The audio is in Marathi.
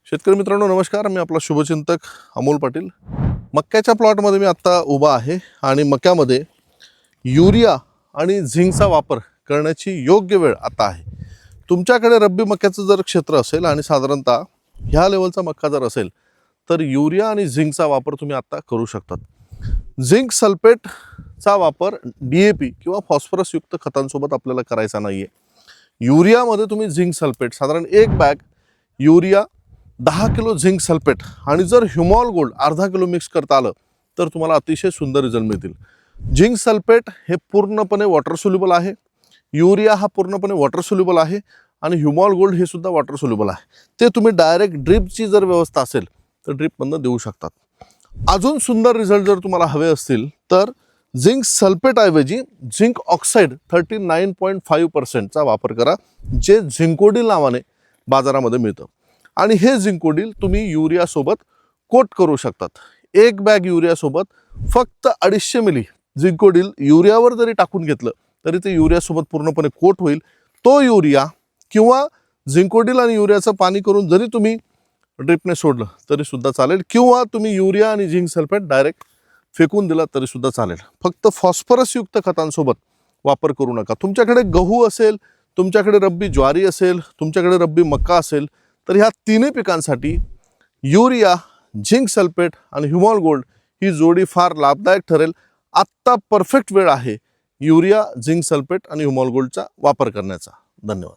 शेतकरी मित्रांनो नमस्कार, मी आपला शुभचिंतक अमोल पाटील। मक्याच्या प्लॉटमध्ये मी आत्ता उभा आहे आणि मक्यामध्ये युरिया आणि झिंकचा वापर करण्याची योग्य वेळ आता आहे। तुमच्याकडे रब्बी मक्याचं जर क्षेत्र असेल आणि साधारणतः ह्या लेवलचा मक्का जर असेल तर युरिया आणि झिंकचा वापर तुम्ही आता करू शकतात। झिंक सल्फेटचा वापर DAP किंवा फॉस्फरस युक्त खतांसोबत आपल्याला करायचा नाहीये। युरियामध्ये तुम्ही झिंक सल्फेट साधारण एक bag urea 10 kilo zinc sulphate आणि जर ह्युमॉल गोल्ड अर्धा किलो मिक्स करता आलं तर तुम्हाला अतिशय सुंदर रिझल्ट मिळतील। झिंक सल्फेट हे पूर्णपणे वॉटर सोल्युबल आहे, युरिया हा पूर्णपणे वॉटर सोल्युबल आहे आणि ह्युमॉल गोल्ड हे सुद्धा वॉटर सोल्युबल आहे। ते तुम्ही डायरेक्ट ड्रिपची जर व्यवस्था असेल तर ड्रिपमधून देऊ शकतात। अजून सुंदर रिझल्ट जर तुम्हाला हवे असतील तर झिंक सल्फेट ऐवजी झिंक ऑक्साईड 39.5% चा वापर करा, जे झिंकोडिल नावाने बाजारामध्ये मिळतं। आणि हे झिंकोडिल तुम्ही युरिया सोबत कोट करू शकतात। एक बॅग युरिया सोबत फक्त 250 मिली झिंकोडिल युरियावर जरी टाकून घेतलं तरी ते युरिया सोबत पूर्णपणे कोट होईल। तो युरिया किंवा झिंकोडिल आणि युरियाचं पाणी करून जरी तुम्ही ड्रिपने सोडलं तरी सुद्धा चालेल, किंवा तुम्ही युरिया आणि झिंक सल्फेट डायरेक्ट फेकून दिला तरी सुद्धा चालेल। फक्त फॉस्फरस युक्त खतांसोबत वापर करू नका। तुमच्याकडे गहू असेल, तुमच्याकडे रब्बी ज्वारी असेल, तुमच्याकडे रब्बी मक्का असेल तर ह्या तिन्ही पिकांसाठी युरिया, झिंक सल्फेट आणि ह्युमॉल गोल्ड ही जोडी फार लाभदायक ठरेल। आत्ता परफेक्ट वेळ आहे युरिया, झिंक सल्फेट आणि ह्युमॉल गोल्डचा वापर करण्याचा। धन्यवाद।